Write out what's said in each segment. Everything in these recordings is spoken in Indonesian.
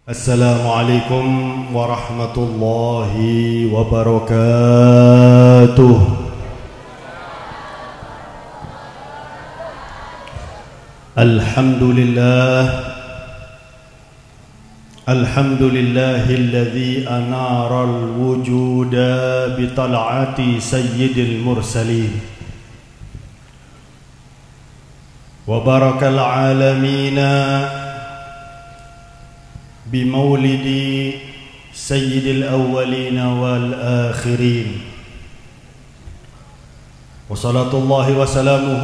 Assalamualaikum warahmatullahi wabarakatuh. Alhamdulillahilladzi anara al-wujuda bital'ati sayyidil mursalin wa barakal alamina بمولد سيد الأولين والآخرين وصلاة الله وسلامه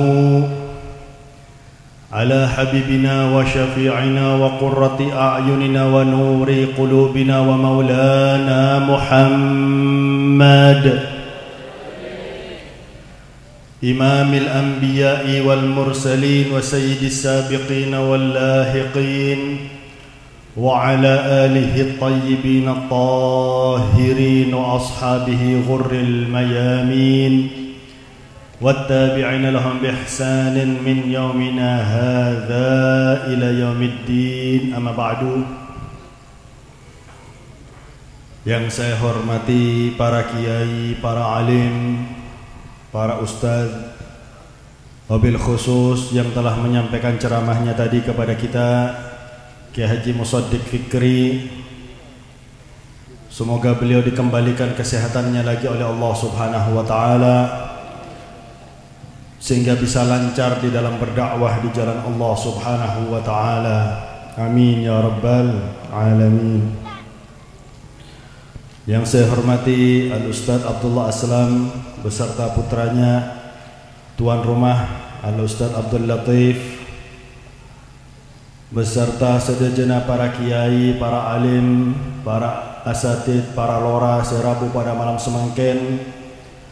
على حبيبنا وشفيعنا وقرة أعيننا ونور قلوبنا ومولانا محمد إمام الأنبياء والمرسلين وسيد السابقين واللاحقين وعلى آله الطيبين الطاهرين وأصحابه غر الميامين والتابعين لهم بإحسان من يومنا هذا إلى يوم الدين. أما بعد, yang saya hormati para kiai, para alim, para ustaz, wabil khusus yang telah menyampaikan ceramahnya tadi kepada kita, Kiai Haji Musaddiq Fikri, semoga beliau dikembalikan kesehatannya lagi oleh Allah Subhanahu wa taala sehingga bisa lancar di dalam berdakwah di jalan Allah Subhanahu wa taala. Amin ya rabbal alamin. Yang saya hormati Al-Ustaz Abdullah Aslam beserta putranya, tuan rumah Al-Ustaz Abdul Latif, beserta sejenak para kiai, para alim, para asatid, para lora serabu pada malam semangkin.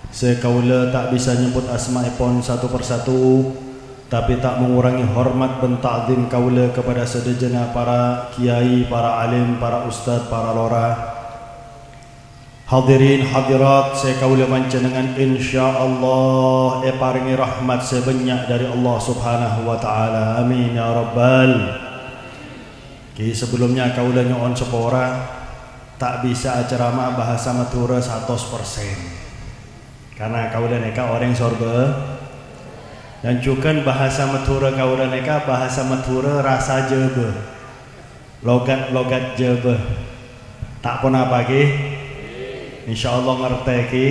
Saya kaula tak bisa nyebut asma'ipun satu persatu, tapi tak mengurangi hormat dan ta'zim kaula kepada sejenak para kiai, para alim, para ustaz, para lora. Hadirin hadirat, saya kaula panjenengan insyaallah paringi rahmat sebanyak dari Allah Subhanahu wa taala. Amin ya rabbal. Sebelumnya kaula nyoon sepora tak bisa ceramah bahasa Madura 100%, karena kaula neka orang sorga dan juga bahasa Madura kaula neka bahasa Madura rasa jebe, logat jebe, tak pernah pagi insyaallah ngerti ki.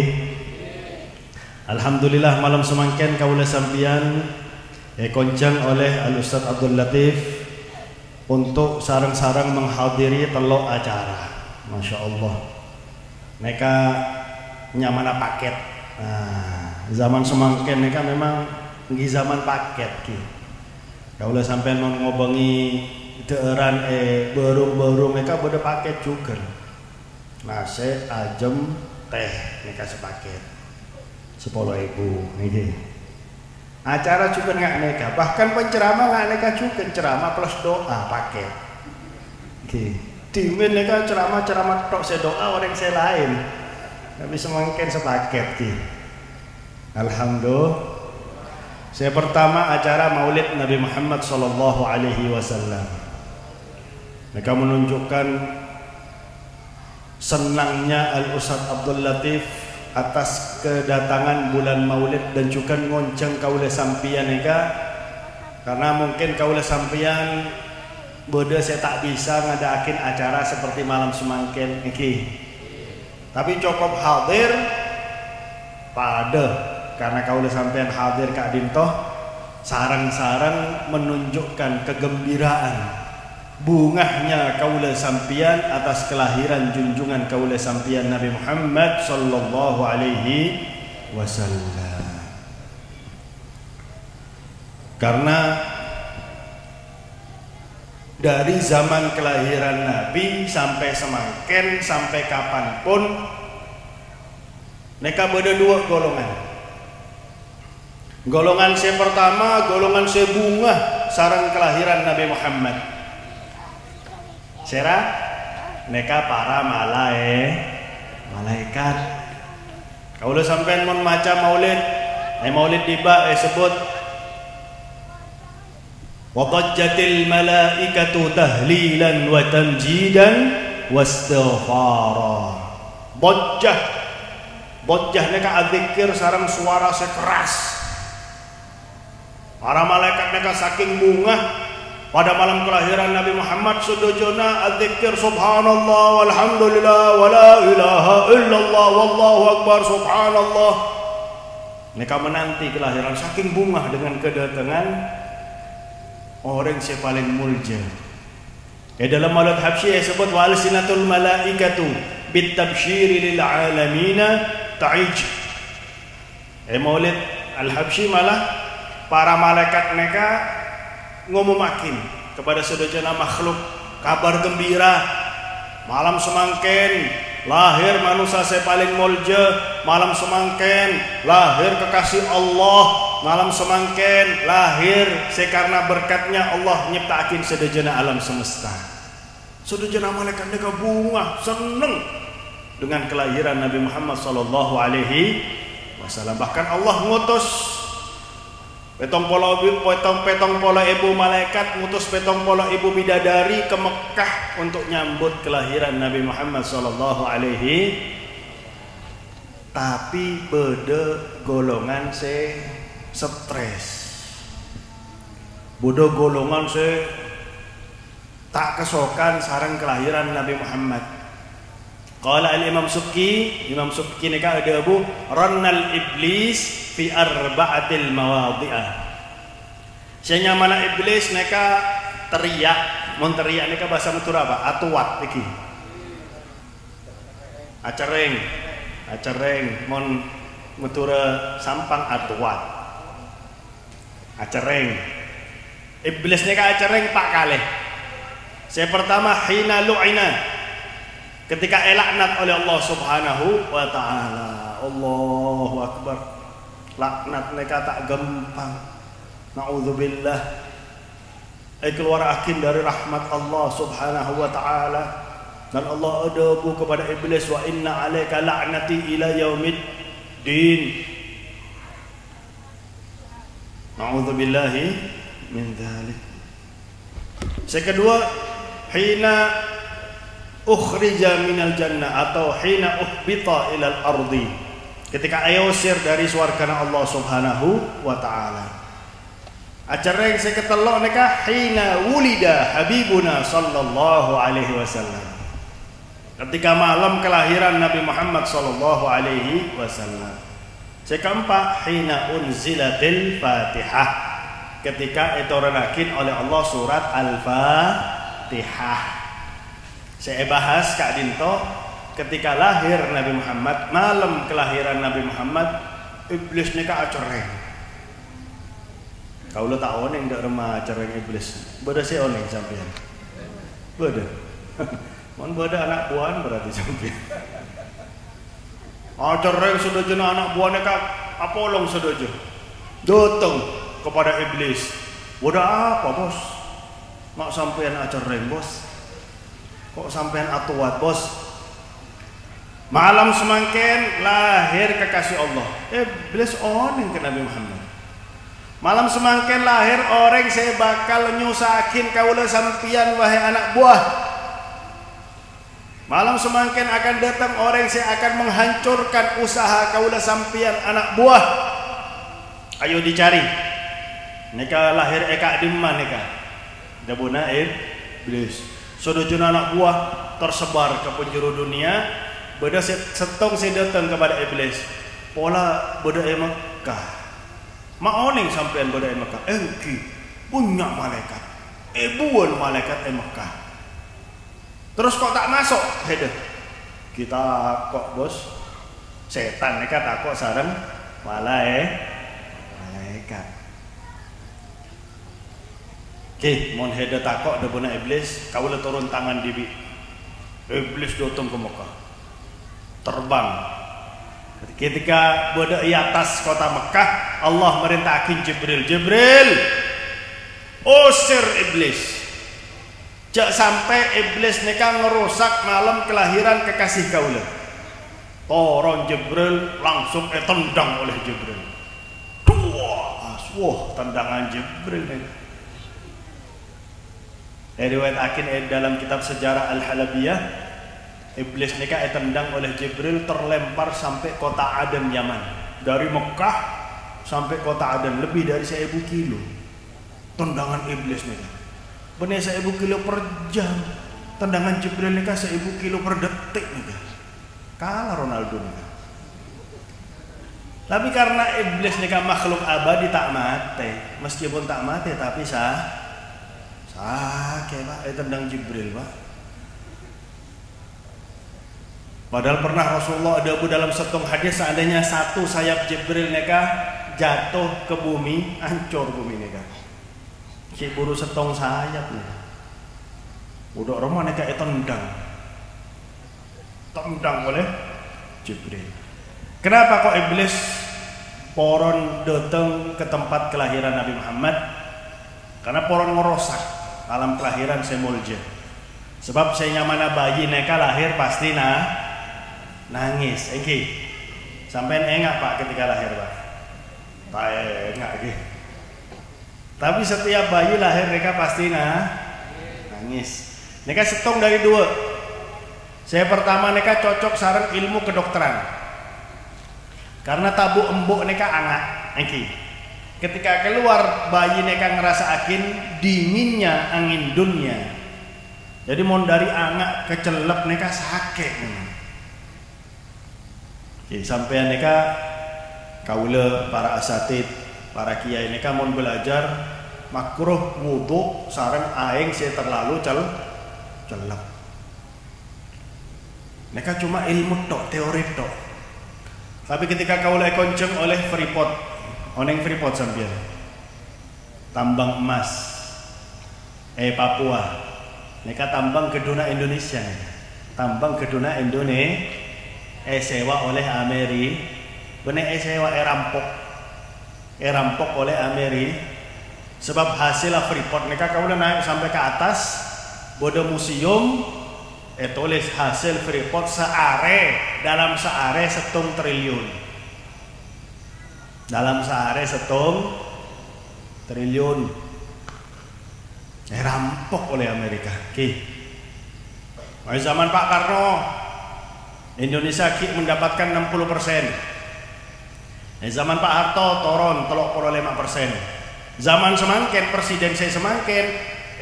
Alhamdulillah malam semangkin kaula sampian koncang oleh Al-Ustaz Abdul Latif untuk sarang-sarang menghadiri telok acara. Masya Allah, mereka nyamana paket. Zaman semangkin mereka memang di zaman paket ki. Kalau sampai ngomongi teeran berung mereka beda paket juga. Nasi, ajem, teh mereka sepaket 10.000 nih. Acara juga nggak neka, bahkan penceramah nggak neka juga, ceramah plus doa paket. Dimin neka ceramah tok saya doa orang saya lain, tapi semangkin sepaket. Alhamdulillah. Saya pertama acara Maulid Nabi Muhammad Sallallahu Alaihi Wasallam. Mereka menunjukkan senangnya Al-Ustaz Abdul Latif atas kedatangan bulan Maulid dan juga ngonceng kaula sampian eka, karena mungkin kaula sampian bodoh saya tak bisa ngadakin acara seperti malam semangkin iki, tapi cukup hadir pada karena kaula sampian hadir Kak Dintoh sarang-sarang menunjukkan kegembiraan bungahnya kaula sampian atas kelahiran junjungan kaula sampian Nabi Muhammad sallallahu alaihi wasallam. Karena dari zaman kelahiran Nabi sampai semangkin sampai kapanpun mereka beda dua golongan. Golongan saya pertama, golongan saya bunga sarang kelahiran Nabi Muhammad. Sera mereka para malaikat. Kalau sampai mau maca maulid, maulid tiba sebut Wadajjatil malaikatu tahlilan wa tamjidan wastighfara. Bojjah neka adzikir sareng suara sekeras. Para malaikat neka saking bunga pada malam kelahiran Nabi Muhammad sudojona adzikir subhanallah walhamdulillah wala ilaha illallah wallahu akbar subhanallah. Neka menanti kelahiran saking bunga dengan kedatangan orang yang paling mulja. Dalam Maulid Habsyi disebut wa alsinatul malaikatu bitabsyiri lil alamina ta'ij. Maulid Al-Habsyi malah para malaikat mereka ngumumakin kepada sedajana makhluk kabar gembira malam semangken lahir manusia saya paling mulja, malam semangken lahir kekasih Allah, malam semangken lahir karena berkatnya Allah nyiptakin sedajana alam semesta. Sedajana malaikat mereka bunga seneng dengan kelahiran Nabi Muhammad sallallahu alaihi wasallam. Bahkan Allah ngutus petong pola ibu malaikat, ngutus petong pola ibu bidadari ke Mekah untuk nyambut kelahiran Nabi Muhammad sallallahu alaihi. Tapi beda golongan stres. Beda golongan tak kesokan sareng kelahiran Nabi Muhammad. Qala al-Imam Subki nika ada Abu Rannal Iblis fi arba'atil mawadhi'ah. Saya mana iblis neka teriak, mun teriak neka bahasa Madura apa? Atuwat iki. Acereng mun Madura sampang atuwat. Acereng. Iblis neka acereng pak kalih. Saya pertama hina lu'ina, ketika elaknat oleh Allah Subhanahu wa taala. Allahu akbar. Laknat mereka tak gampang. Na'udzubillah. Keluar akin dari rahmat Allah Subhanahu wa taala. Dan Allah adabu kepada iblis, wa inna 'alaika la'nati ila yaumiddin. Na'udzubillahi min dzalik. Kedua, hina ukhrija minal jannah atau hina uhbita ilal ardi, ketika ayusir dari swargana Allah Subhanahu wa taala. Acara yang seketelok neka hina wulida habibuna sallallahu alaihi wasallam, ketika malam kelahiran Nabi Muhammad sallallahu alaihi wasallam. Keempat, hina unzilatil Fatihah, ketika diturunkan oleh Allah surat Al-Fatihah. Saya bahas Kak Dinto ketika lahir Nabi Muhammad, malam kelahiran Nabi Muhammad, iblis neka acereng. Kau lo tak oneng dak remah acereng iblis. Beda si oneng sampean. Beda. Mon beda anak buahan berarti sampean. Acereng sudah jena anak buah neka apolong sudah je. Datang kepada iblis. Beda apa bos? Mak sampean acereng bos. Kok sampean atuat bos? Malam semangken lahir kekasih Allah. Iblis oneng ke Nabi Muhammad. Malam semangken lahir orang saya bakal nyusakin kaula sampian wahai anak buah. Malam semangken akan datang orang saya akan menghancurkan usaha kaula sampian anak buah. Ayo dicari. Neka lahir eka dimana neka? Dabuna iblis. Sodojuna anak buah tersebar ke penjuru dunia. Beda setong saya datang kepada iblis. Pola beda Mekah. Maoning sampean beda Mekah. Engki punya malaikat. Buan malaikat Mekah. Terus kok tak masuk? Hede. Kita kok bos. Setan neka tak kok sareng malaikat. Oke, mon hede tak kok debuna iblis. Kau le turun tangan dibi. Iblis datang ke Mekah. Terbang. Ketika berada di atas kota Mekah, Allah merintahkan Jibril, usir iblis. Jak sampai iblis neka ngerusak malam kelahiran kekasih kaula. Toron Jibril langsung tendang oleh Jibril. Wah, tendangan Jibril nih. Riwayatakin dalam kitab sejarah Al-Halabiyah, iblis nika tendang oleh Jibril terlempar sampai kota Aden Yaman. Dari Mekah sampai kota Aden lebih dari 1000 kilo. Tendangan iblis nika. Bener 1000 kilo per jam. Tendangan Jibril nika 1000 kilo per detik nika. Kalah Ronaldo nika. Tapi karena iblis nika makhluk abadi tak mati. Meskipun tak mati tapi sakit Pak, tendang Jibril Pak. Padahal pernah Rasulullah ada dalam satu hadis, seandainya satu sayap Jibril neka jatuh ke bumi, hancur bumi neka. Ki buru setong sayap nih. Udah Roma neka tendang oleh Jibril. Kenapa kok iblis poron datang ke tempat kelahiran Nabi Muhammad? Karena poron ngerosak alam kelahiran semulja. Sebab saya mana bayi neka lahir pasti nangis. Sampai enggak Pak ketika lahir Pak? Tak enggak gitu. Tapi setiap bayi lahir neka pasti nangis. Neka setong dari dua. Saya pertama neka cocok sarang ilmu kedokteran. Karena tabu embuk neka angak. Ketika keluar bayi neka ngerasa dinginnya angin dunia. Jadi mau dari angak kecelep neka sakit. Sampai neka kaula para asatid, para kiai neka mau belajar makruh wudu sareng aing saya terlalu celep. Neka cuma ilmu tok, teori tok. Tapi ketika kaula konceng oleh Freeport, oneng Freeport sampeyan. Tambang emas. Papua. Neka tambang keduna Indonesia. Tambang keduna Indonesia. Sewa oleh Amerika. Bener sewa rampok oleh Amerika. Sebab hasil Freeport neka kaula naik sampai ke atas. Bodo museum. Tulis hasil Freeport dalam seare 1 triliun. Dalam sehari 1 triliun rampok oleh Amerika. Mulai zaman Pak Karno Indonesia mendapatkan 60%. Zaman Pak Harto turun 35%. Zaman semangkin presiden saya semangkin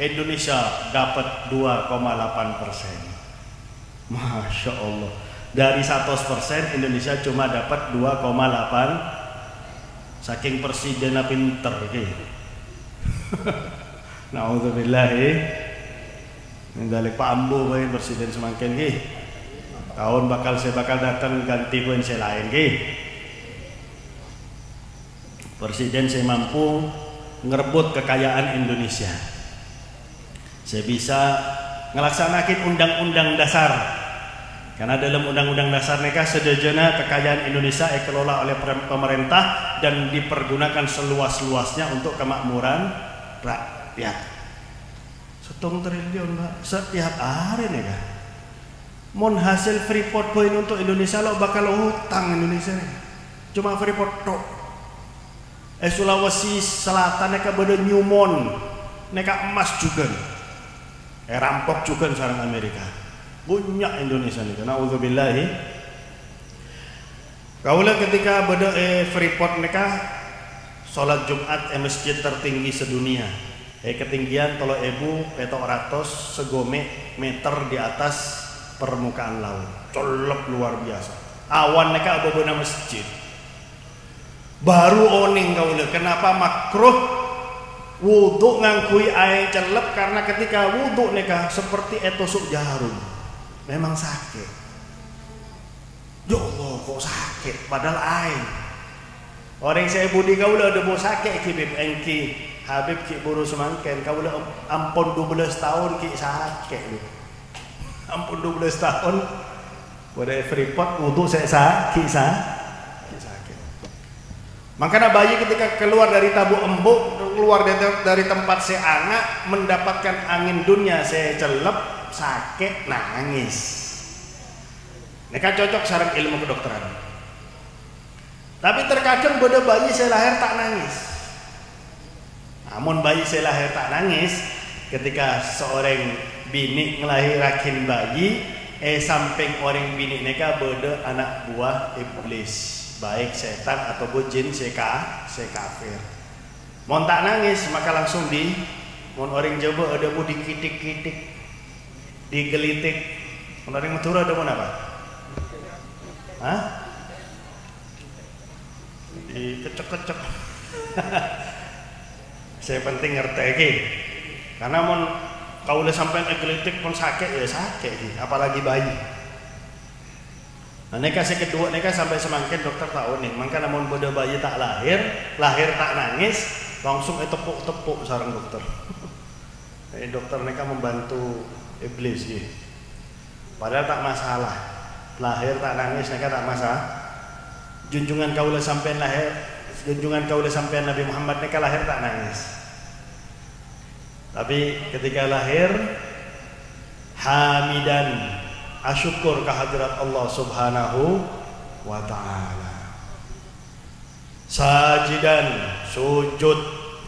Indonesia dapat 2,8%. Masya Allah. Dari 100% Indonesia cuma dapat 2,8%. Saking presidennya pinter Naudzubillah Mendalik Pak Ambo bae presiden semangkin tahun saya bakal datang ganti poin saya lain presiden saya mampu ngerebut kekayaan Indonesia. Saya bisa ngelaksanakan undang-undang dasar. Karena dalam undang-undang dasar neka sedejana kekayaan Indonesia dikelola oleh pemerintah dan dipergunakan seluas-luasnya untuk kemakmuran rakyat. 1 triliun Pak setiap hari neka. Mon hasil Freeport poin untuk Indonesia lo bakal utang Indonesia nih. Cuma Freeport tok. Sulawesi Selatan neka beda Newmont neka emas juga. Rampok juga sarang Amerika. Punya Indonesia nih, naudzubillahi. Kaula ketika beda Freeport mereka sholat Jumat masjid tertinggi sedunia. Ketinggian 3.400 segome meter di atas permukaan laut. Colok luar biasa. Awan mereka abobona masjid. Baru oning kaula kenapa makruh wudu ngangkui air celep, karena ketika wudu mereka seperti tusuk jarum. Memang sakit. Ya Allah kok sakit padahal air. Orang saya budi kaula udah mau sakit Habib engki Habib ki buru semangken kaula ampun 12 tahun ki sakit. Ampun 12 tahun pada Freeport wudu saya sakit. Makanya bayi ketika keluar dari tabu embuk, keluar dari tempat saya angak, mendapatkan angin dunia saya celep, sakit, nangis. Mereka cocok sarang ilmu kedokteran. Tapi terkadang pada bayi saya lahir tak nangis. Namun bayi saya lahir tak nangis, ketika seorang bini ngelahirakin bayi, samping orang bini neka beda anak buah iblis, baik setan ataupun jin se kafir. Mau tak nangis maka langsung mau orang Jawa ada mau dikitik-kitik, digelitik. Mau orang Madura ada mau apa? Hah? Dikecek-kecek. Saya penting ngerti lagi, karena mau kau udah sampai ngegelitik pun sakit ya sakit sih, apalagi bayi. Nah neka saya kedua neka sampai semakin dokter tahu nih, maka namun bodoh bayi tak lahir tak nangis, langsung tepuk-tepuk sarang dokter. Jadi dokter neka membantu iblis gitu. Padahal tak masalah, lahir tak nangis neka tak masalah. Junjungan kau udah sampai lahir, junjungan kau udah sampai Nabi Muhammad neka lahir tak nangis. Tapi ketika lahir hamidan, asyukur kehadirat Allah Subhanahu wa taala. Sajidan, sujud,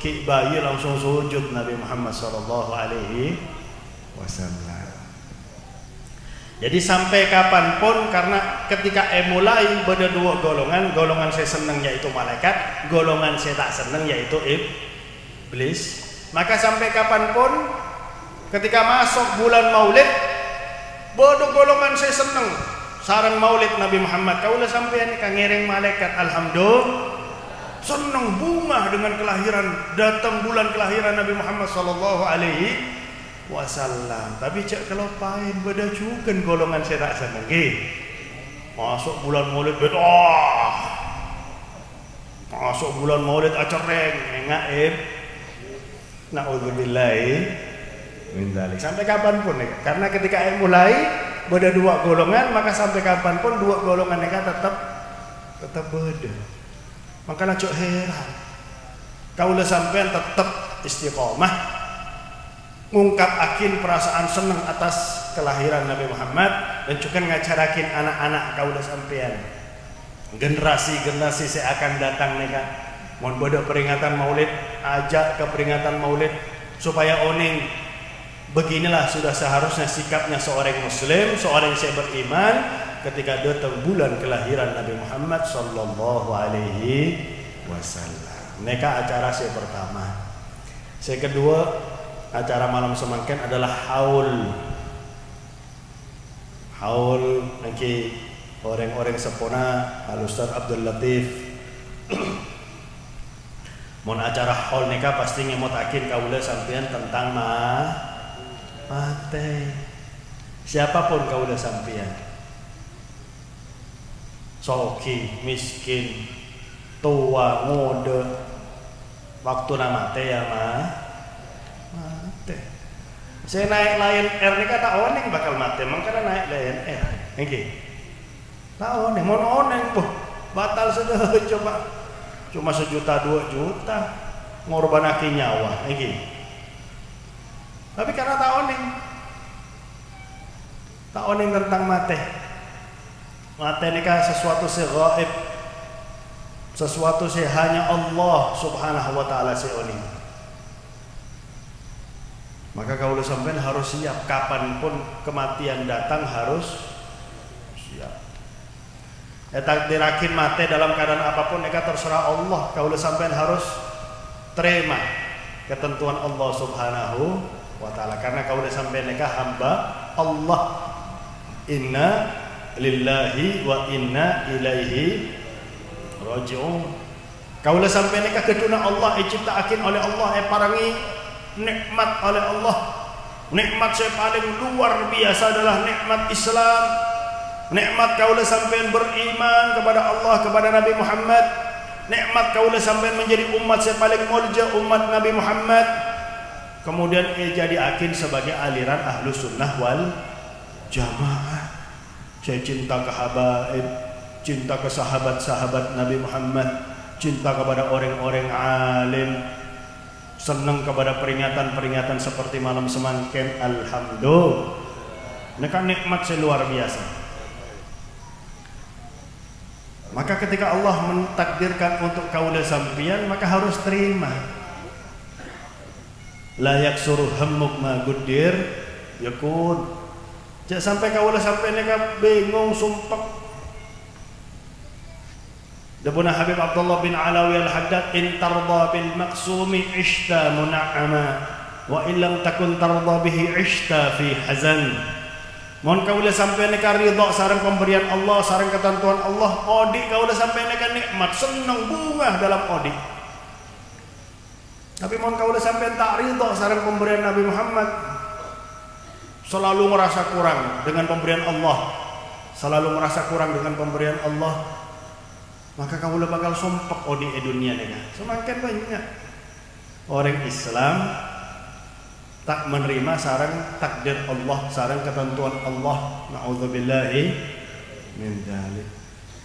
ki bayi langsung sujud Nabi Muhammad sallallahu alaihi wasallam. Jadi sampai kapanpun, karena ketika mulai ada dua golongan saya senang yaitu malaikat, golongan saya tak senang yaitu iblis. Maka sampai kapanpun ketika masuk bulan Maulid, bodoh golongan saya senang sarang Maulid Nabi Muhammad. Kaulah sampai ini kangereng malaikat, alhamdulillah senang bunga dengan kelahiran, datang bulan kelahiran Nabi Muhammad sallallahu alaihi wasallam. Tapi cek kalau pain beda juga golongan saya tak senang. Masuk bulan Maulid beda. Masuk bulan Maulid acereng ngaib. Na'udzubillahi min dzalik. Sampai kapanpun ya. Karena ketika mulai beda dua golongan, maka sampai kapanpun dua golongan mereka tetap beda. Makanya cok heran. Kaulah sampean tetap istiqomah, ngungkap akin perasaan senang atas kelahiran Nabi Muhammad, dan juga ngacarakin anak-anak kaulah sampean. Generasi-generasi saya akan datang mereka. Mohon bodoh peringatan Maulid, ajak ke peringatan Maulid supaya oning beginilah sudah seharusnya sikapnya seorang muslim, seorang yang beriman ketika datang bulan kelahiran Nabi Muhammad sallallahu alaihi wasallam. Mereka acara saya pertama. Saya kedua, acara malam semangkin adalah haul. Haul nanti orang-orang sepona Al Ustaz Abdul Latif. Mon acara haul nikah pasti ngemotakin kaula sampean tentang mate. Siapapun kaula sampean, soki, miskin, tua, muda, waktu nama mate ya mate. Saya naik Lion Air nikah tak oneng bakal mate, makanya naik Lion Air. Nggih. Tak oneng, mon oneng batal sudah coba. Cuma 1 juta 2 juta ngorbanake nyawa iki. Tapi karena tak oning tentang mate. Mate ini kan sesuatu yang gaib, sesuatu yang hanya Allah Subhanahu wa taala oning. Maka kaulah sampean harus siap, kapanpun kematian datang harus siap. Takdirakin mati dalam keadaan apapun mereka terserah Allah. Kaulah sampean harus terima ketentuan Allah Subhanahu wa taala, karena kaulah sampean mereka hamba Allah. Inna lillahi wa inna ilaihi raji'un. Kaulah sampean mereka keduna Allah diciptakan oleh Allah, parangi nikmat oleh Allah. Nikmat saya paling luar biasa adalah nikmat Islam. Nikmat kaulah sampean beriman kepada Allah, kepada Nabi Muhammad. Nikmat kaulah sampean menjadi umat yang paling mulja, umat Nabi Muhammad. Kemudian jadi akin sebagai aliran ahlu sunnah wal jamaah. Saya cinta ke habaib, cinta ke sahabat-sahabat Nabi Muhammad, cinta kepada orang-orang alim, senang kepada peringatan-peringatan seperti malam semangkin. Alhamdulillah. Ini kan nikmat yang luar biasa. Maka ketika Allah mentakdirkan untuk kaulah sampian, maka harus terima. la yaksuru hammuk ma guddir yakun. Jak sampai kaula sampai neka bingung sumpah. Dabuna Habib Abdullah bin Alawi al-Haddad, in tarda bil maqsumi ishta mun'ama wa in lam takun tarda bihi ishta fi hazan. Mohon kaula sampai neka ridha sareng pemberian Allah, sareng ketentuan Allah, odi kaula sampai neka nikmat, senang bunga dalam odi. Tapi mohon kaula sampai tak ridha sareng pemberian Nabi Muhammad, selalu merasa kurang dengan pemberian Allah, selalu merasa kurang dengan pemberian Allah. Maka kaula bakal sumpek odi dunia ni kan. Semakin banyak orang Islam tak menerima sarang takdir Allah, sarang ketentuan Allah. Na'udzubillahi min dzalik.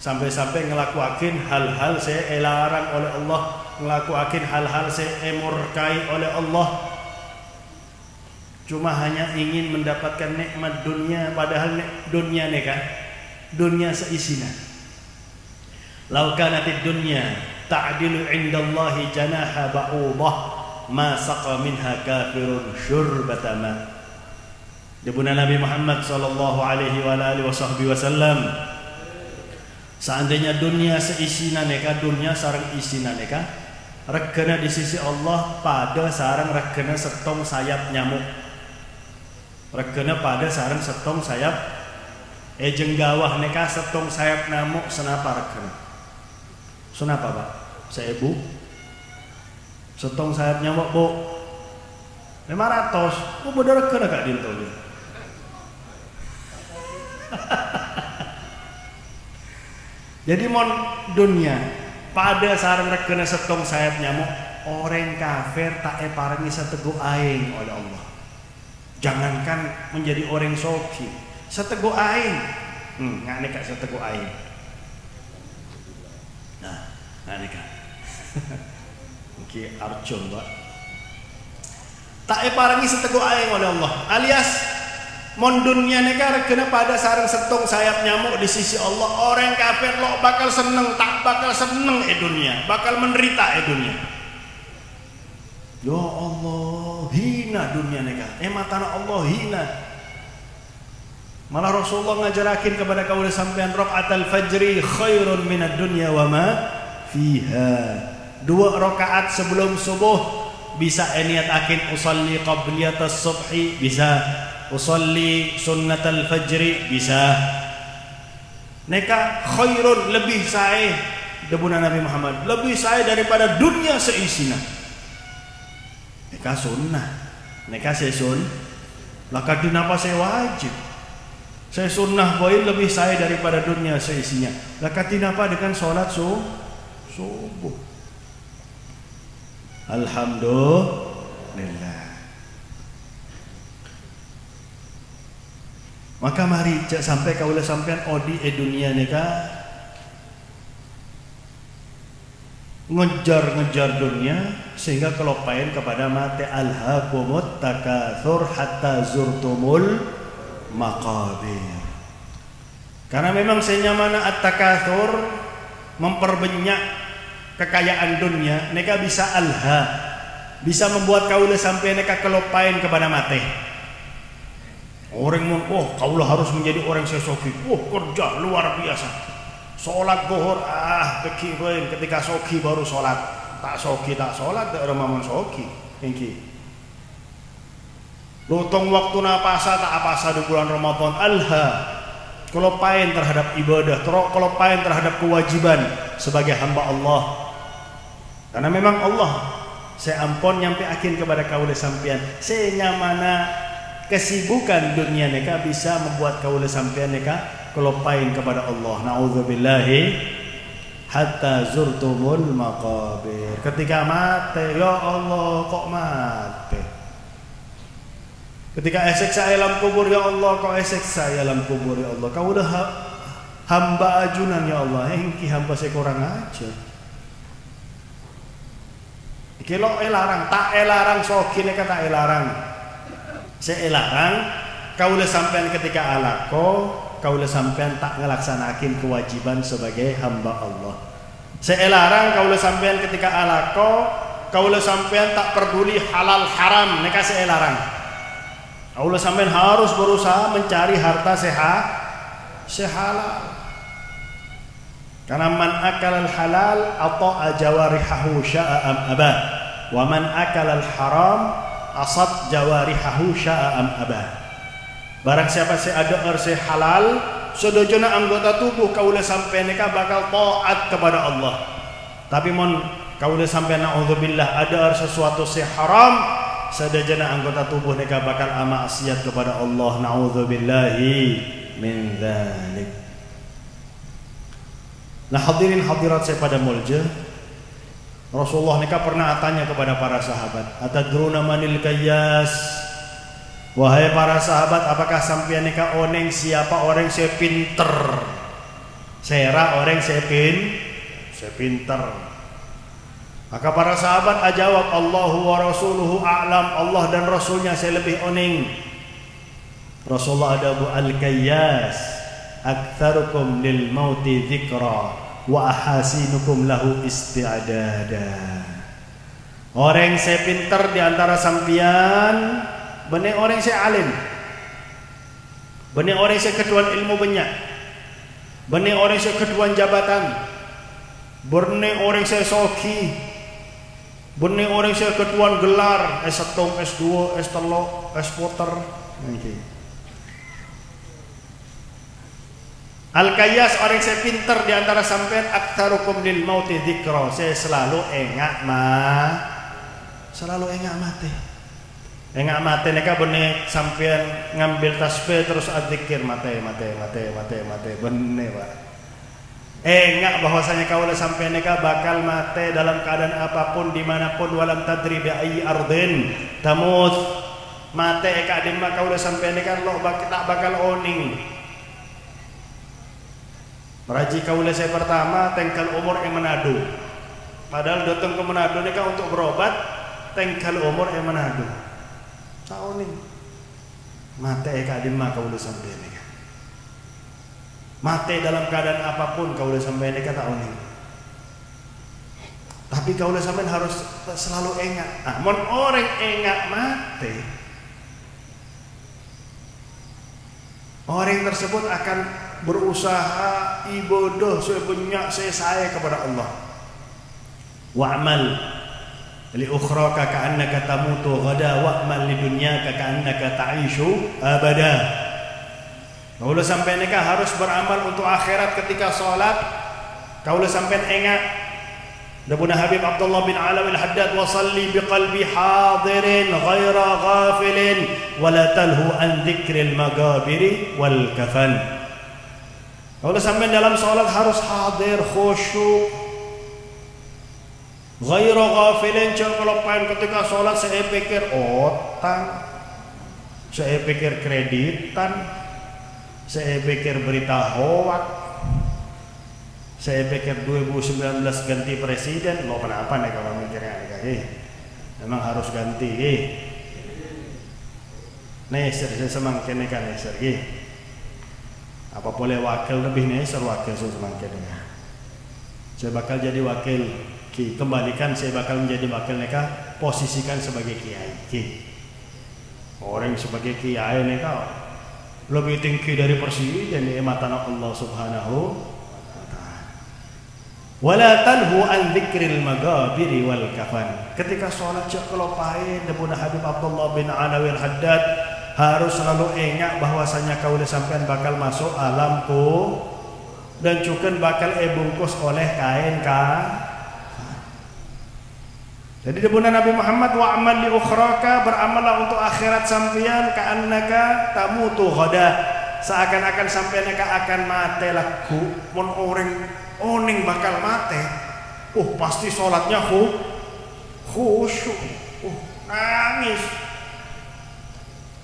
Sampai-sampai ngelakuakin hal-hal saya larang oleh Allah, ngelakuakin hal-hal saya murkai oleh Allah. Cuma hanya ingin mendapatkan nikmat dunia, padahal dunia ni kan, dunia seisinya. Lau kanatid dunya ta'dilu 'indallahi janaha ba'udah ma saqa minha kafirun syurbata ma. Dibuna Nabi Muhammad sallallahu alaihi wa alihi wasallam, seandainya dunia seisina neka, dunia sareng isina neka, regana di sisi Allah pada sareng regana setong sayap nyamuk. Regana pada sareng setong sayap jenggawah neka setong sayap nyamuk senapa regana. Senapa Pak? 1000. Setong sayap nyamuk Bu 500. Oh bener kena Kak Dinto. Jadi mon dunia pada sarang regana setong sayap nyamuk, orang kafir tak parangi setego aing oleh Allah. Jangankan menjadi orang soki, setego aing. Ngane Kak setego aing. Nah ini kan Mungkin arjun Pak tak parangi setego aing oleh Allah, alias mon dunia neka regana pada sarang setong sayap nyamuk di sisi Allah. Orang kafir lo bakal seneng, tak bakal seneng dunia, bakal menderita dunia. Ya Allah, hina dunia neka, matana Allah hina. Malah Rasulullah ngajarakin kepada kaula sampean, raqatul fajri khairun minad dunya wa ma fiha. 2 rakaat sebelum subuh bisa niat akin usalli qabliyatas subhi, bisa usalli sunnatal fajri, bisa. Neka khairun, lebih saya debuna Nabi Muhammad, lebih saya daripada dunia seisinya. Neka sunnah, neka sesun. Laka dinapa saya wajib. Saya sunnah boy lebih saya daripada dunia seisinya. Laka dinapa dengan sholat subuh. Alhamdulillah. Maka mari cak sampai kaula sampean odi dunia neka ngejar dunia sehingga kelopain kepada mati. Alhaqumut takatsur hatta zurtumul maqabir. Karena memang senyamana at-takatsur memperbanyak kekayaan dunia, neka bisa bisa membuat kaula sampai neka kelopain kepada mati. Orang kaula harus menjadi orang sesoki. Kerja luar biasa. Sholat zuhur kekirin, ketika soki baru sholat. Tak soki tak sholat, tak orang soki. Engki. Lutong waktu napasa tak apasa di bulan Ramadan. Kelopain terhadap ibadah, kelopain terhadap kewajiban sebagai hamba Allah. Karena memang Allah saya ampun nyampe akin kepada kaula sampean, senyamana kesibukan dunia neka bisa membuat kaula sampean neka kelopain kepada Allah. Na'udzubillahi hatta zurtumul maqabir. Ketika mati, ya Allah kok mati. Ketika esek saya dalam kubur, ya Allah kok esek saya dalam kubur, ya Allah. Kau udah hamba ajunan, ya Allah. Engki hamba saya kurang aja. Iki lo larang, tak larang soki neka tak larang. Saya larang kaula sampean ketika alako, kaula sampean tak ngelaksanakin kewajiban sebagai hamba Allah. Saya larang kaula sampean ketika alako Kaulah sampean tak peduli halal haram neka saya larang. Kaulah sampean harus berusaha mencari harta sehalal. Karena man akal al halal ata'a jawarihahu sya'a am aba, wa man akal al haram asad jawarihahu sya'a am aba. Barang siapa ada arse halal, sedojona anggota tubuh kaulah sampean neka bakal taat kepada Allah. Tapi mon kaulah sampai na'udzubillah ada sesuatu si haram, sadajana anggota tubuh neka bakal maksiat kepada Allah, na'udzubillahi min dzalik. Nah hadirin hadirat saya pada mulja, Rasulullah neka pernah tanya kepada para sahabat, atadruna manil kayyas? Wahai para sahabat, apakah sampean neka oneng siapa orang saya pinter? Saya orang saya pinter. Maka para sahabat ajawab, Allahu wa rasuluhu a'lam, Allah dan rasulnya saya lebih oning. Rasulullah adabu al-kayyas aktsarukum lil mauti dzikra wa ahasinukum lahu isti'dada. Orang saya pinter di antara sampian, benih orang saya alim, benih orang saya keduan ilmu banyak, benih orang saya keduan jabatan, benih orang saya soki, benih orang saya keduan gelar S1, S2, S3, S4. Al-kayyas orang saya pinter di antara sampean aktsarukum lil mauti dzikra, saya selalu engak mati. Engak mati neka benih sampean ngambil tasbih terus adzikir mate benih Pak. Enggak bahwasanya kaulah sampai neka bakal mate dalam keadaan apapun dimanapun, walam tadri bi ayyi ardin tamut. Mate eka dimma kaulah sampai neka lo tak bakal oning. Meraji kaulah saya pertama tengkal umur yang Manado. Padahal datang ke Manado neka untuk berobat, tengkal umur yang Manado. Tak oning. Mate eka dimma kaulah sampai neka. Mati dalam keadaan apapun kau udah sampai ini kata oni. Tapi kau udah sampai harus selalu ingat. Nah, mon orang ingat mati, orang tersebut akan berusaha ibadah sebanyak saya kepada Allah. Wa'mal li ukhraka ka'annaka tamutu ghada wa'mal li dunyaka ka'annaka ta'ishu abada. Kaulah sampai nikah harus beramal untuk akhirat ketika sholat. Kaulah sampai ingat Dabuna Habib Abdullah bin Alawi al-Haddad, wasalli biqalbi hadirin ghaira ghafilin wala talhu an dzikril magabiri wal kafan. Kaulah sampai dalam sholat harus hadir khusyuk, ghaira ghafilin. Kalau pengen ketika sholat saya pikir otang, saya pikir kreditan, saya pikir berita hoak, saya pikir 2019 ganti presiden. Lo kenapa nih kalau mikirnya memang harus ganti nih saya semangkin nih kan apa boleh wakil lebih nih wakil saya semangkin ya. Saya bakal jadi wakil kembalikan, saya bakal menjadi wakil neka, posisikan sebagai kiai orang sebagai kiai neka lebih tinggi dari presiden di mata Allah Subhanahu wa taala. Wala talhu an dzikril magabiri wal kafan. Ketika sholat cek kelopain Dabuna Habib Abdullah bin Alawi al-Haddad harus selalu ingat bahwasanya kau udah sampean bakal masuk alamku dan juga bakal bungkus oleh kain Jadi Dabuna Nabi Muhammad, wa'amal li ukhraka, beramallah untuk akhirat sampean ka'annaka tamutu ghada, seakan-akan sampean akan mate laku. Mun orang oning bakal mate, pasti sholatnya khusyuk, nangis,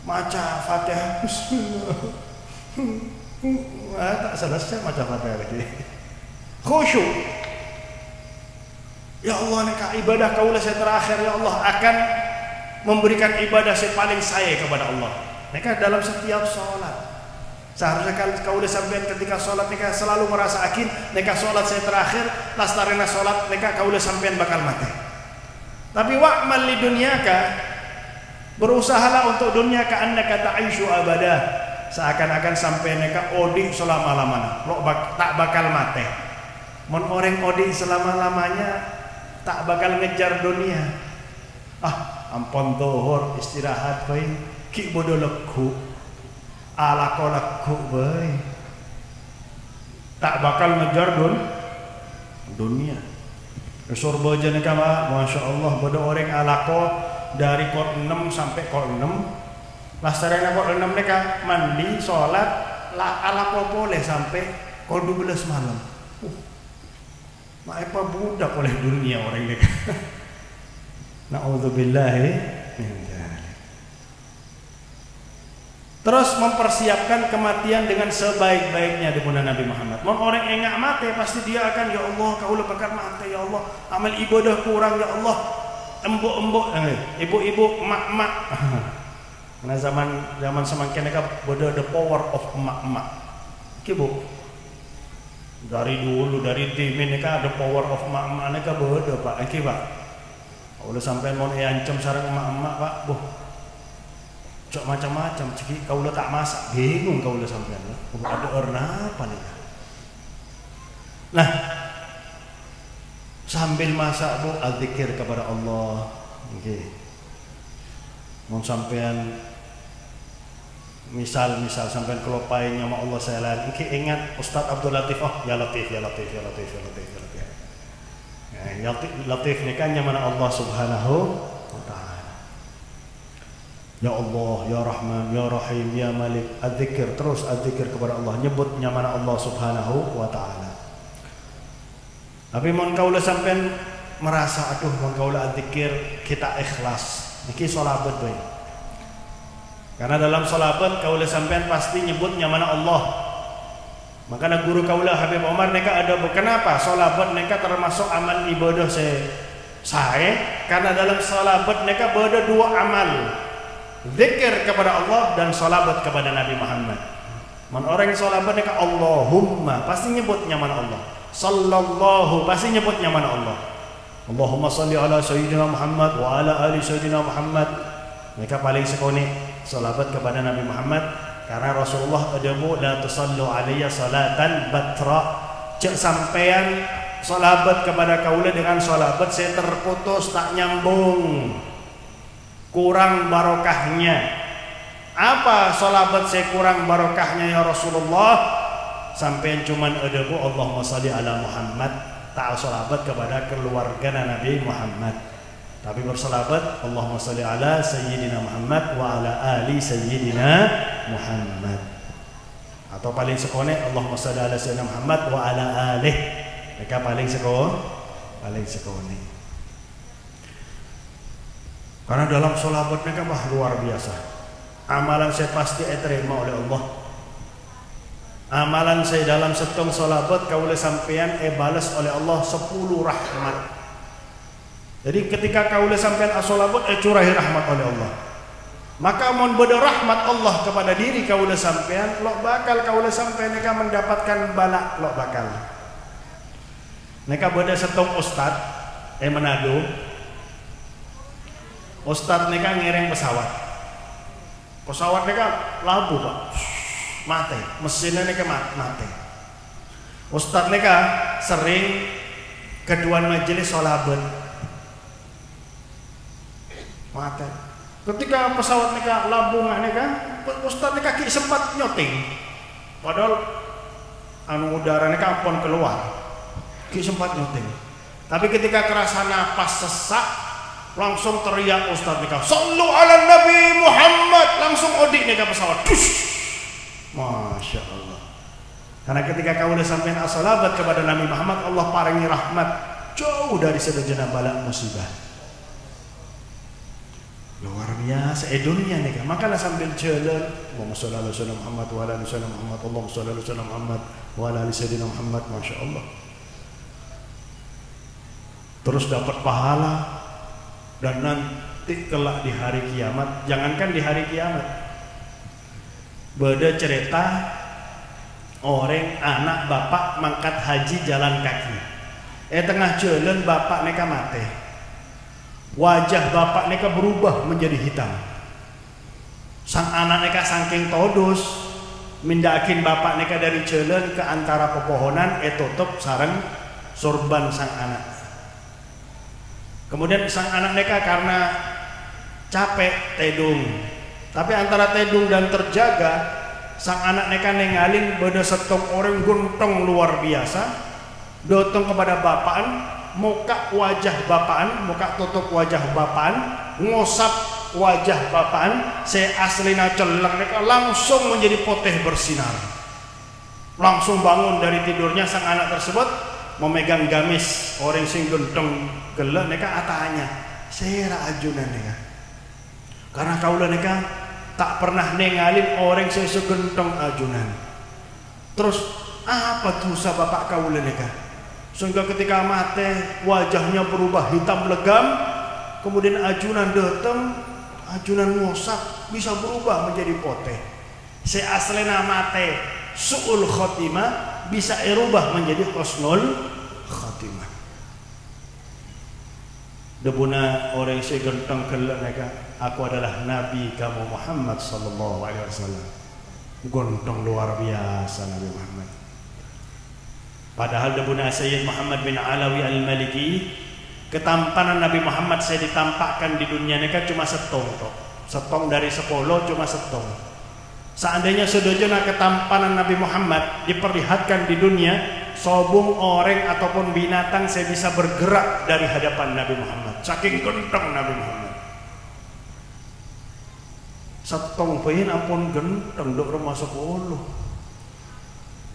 maca Fatihah bismillah, tak selesai maca Fatihah lagi, khusyuk. Ya Allah, neka ibadah kaulah saya terakhir, ya Allah akan memberikan ibadah saya paling saya kepada Allah. Neka dalam setiap sholat seharusnya kaulah sampai ketika sholat neka selalu merasa akin neka sholat saya terakhir, lastarena sholat neka kaulah sampean bakal mati. Tapi wa'mal li dunyaka, berusahalah untuk dunia ka annaka ta'ishu abada, seakan-akan sampai neka odi selama-lamanya, lo tak bakal mati. Mon orang odi selama-lamanya tak bakal ngejar dunia. Ampun dohor istirahat bae, ki bodo lekku, ala ko lekku bae, tak bakal ngejar dunia. Surba aja nih kama, masya Allah, bodo orang alako dari kor 6 sampai kor 6. Lah sarana kor 6 neka mandi, sholat, lah alako boleh sampai kor 12 malam. Apa budak oleh dunia orang ini. Na'udzubillahi min dzalik. Terus mempersiapkan kematian dengan sebaik-baiknya di muka Nabi Muhammad. Mau orang engak mati pasti dia akan, ya Allah kaulah bakal mati, ya Allah amal ibadah kurang, ya Allah embok-embok, ibu-ibu, emak-emak. Karena zaman semakin mereka bodoh the power of emak-emak. Kibu dari dulu dari timin mereka the power of emak-emak mereka bodoh pak. Pak kalau sampai mau ancam sarang emak-emak pak, cok macam-macam, ciki kau tak masak, bingung kau sampean, ada apa nih? Nah, sambil masak bu, adzikir kepada Allah, okay. Mau sampean, misal sampean kelopain sama Allah saya lain, okay, ingat Ustadz Abdul Latif, ya Latif. Ya Latif ini kan yang mana Allah Subhanahu wa Ta'ala. Ya Allah, Ya Rahman, Ya Rahim, Ya Malik, adzikir, terus adzikir kepada Allah, nyebut nyamana Allah Subhanahu wa Ta'ala. Tapi mon kaula sampean merasa aduh mon kaula adzikir kita ikhlas. Niki sholabat bae. Karena dalam sholabat kaula sampean pasti nyebut nyamana Allah. Makanya guru kaula Habib Omar neka ada kenapa sholabat neka termasuk amal ibadah saya karena dalam sholabat neka ada dua amal. Zikir kepada Allah dan sholabat kepada Nabi Muhammad. Man orang yang sholabat mereka Allahumma pasti nyebutnya mana Allah. Sallallahu pasti nyebutnya mana Allah. Allahumma salli ala Sayyidina Muhammad wa ala ali Sayyidina Muhammad. Mereka paling sekoni sholabat kepada Nabi Muhammad karena Rasulullah adamu la tusallu alayya salatan batra. Cek sampean sholabat kepada kaula dengan sholabat saya terputus tak nyambung. Kurang barokahnya. Apa sholabat saya kurang barokahnya ya Rasulullah? Sampai cuman adabu Allahumma salli ala Muhammad, tak sholabat kepada keluarga Nabi Muhammad. Tapi bersolabat Allahumma salli ala Sayyidina Muhammad wa ala ali Sayyidina Muhammad. Atau paling sekone Allahumma salli ala Sayyidina Muhammad wa ala alih. Mereka paling sekone. Karena dalam sholabat mereka luar biasa. Amalan saya pasti diterima oleh Allah. Amalan saya dalam setong sholabat kaula sampean balas oleh Allah 10 rahmat. Jadi ketika kaula sampean sholabat curahi rahmat oleh Allah. Maka mon beda rahmat Allah kepada diri kaula sampean, lo bakal kaula sampean mereka mendapatkan balak lo bakal. Mereka beda setong ustad Manado. Ustadz mereka ngereng pesawat mereka labu pak, mati, mesinnya mereka mati. Ustadz mereka sering keduan majelis sholabat mati. Ketika pesawat mereka labu mereka, Ustadz mereka sempat nyoting, padahal udara mereka pun keluar, sempat nyoting. Tapi ketika kerasa napas sesak, langsung teriak Ustadz mereka, sallu ala Nabi Muhammad, langsung odik mereka pesawat. Masya Allah. Karena ketika kau udah sampai as-salabat kepada Nabi Muhammad, Allah paringi rahmat jauh dari sejenak balak musibah. Luar biasa dunia nih kan. Makanya sambil jalan Allahumma sholli ala sayyidina Muhammad wa ala ali sayyidina Muhammad, Allahumma sholli ala sayyidina Muhammad wa ala ali sayyidina Muhammad. Masya Allah. Terus dapat pahala. Dan nanti kelak di hari kiamat, jangankan di hari kiamat, beda cerita orang anak bapak mangkat haji jalan kaki, tengah jalan bapak mereka mati, Wajah bapak neka berubah menjadi hitam. Sang anak neka saking todos mindakin bapak neka dari jalan ke antara pepohonan tutup sarang sorban sang anak. Kemudian sang anak neka karena capek tedung, tapi antara tedung dan terjaga sang anak neka nengalin beda setong orang guntong luar biasa datang kepada bapaan, muka wajah bapaan, muka tutup wajah bapaan, ngosap wajah bapaan, saya aslina celang neka langsung menjadi poteh bersinar. Langsung bangun dari tidurnya sang anak tersebut memegang gamis orang sing gentong gelek neka atanya saya ajunan neka. Karena kaula neka tak pernah nengalin orang sing segentong ajunan. Terus apa dosa bapak kaula neka? Sehingga ketika mati wajahnya berubah hitam legam, kemudian ajunan datang, ajunan ngosap bisa berubah menjadi poteh. Seaslena mate su'ul khotimah bisa erubah menjadi husnul khotimah. Debuna orang yang gentong gelak mereka, aku adalah Nabi kamu Muhammad sallallahu alaihi wasallam. Gentong luar biasa Nabi Muhammad. Padahal debuna Sayyid Muhammad bin Alawi al-Maliki, ketampanan Nabi Muhammad saya ditampakkan di dunia mereka cuma setong toh. Setong dari 10 cuma setong. Seandainya sedojona ketampanan Nabi Muhammad diperlihatkan di dunia, sobung orang ataupun binatang saya bisa bergerak dari hadapan Nabi Muhammad. Saking gentong Nabi Muhammad. Setong bayin ampun gentong dok rumah 10.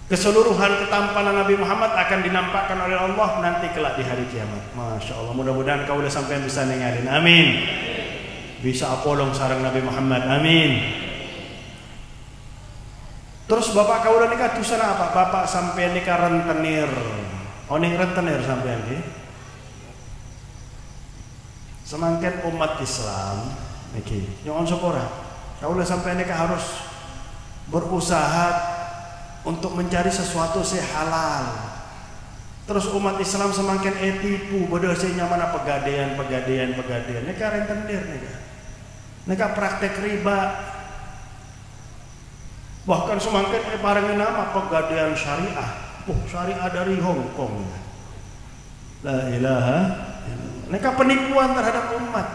Keseluruhan ketampanan Nabi Muhammad akan dinampakkan oleh Allah nanti kelak di hari kiamat. Masya Allah, mudah-mudahan kau udah sampai bisa nengalin. Amin. Bisa apolong sarang Nabi Muhammad. Amin. Terus bapak kau udah nikah tusan apa? Bapak sampai nikah rentenir. Oh nih rentenir sampai nih. Semangkin umat Islam. Niki, nyongon sopora. Kau udah sampai nikah harus berusaha untuk mencari sesuatu yang halal. Terus umat Islam semakin tipu berdosanya mana pegadaian. Neka rentenir neka praktek riba. Bahkan semakin barangnya nama pegadaian syariah. Syariah dari Hong Kong. La ilaha. Neka penipuan terhadap umat.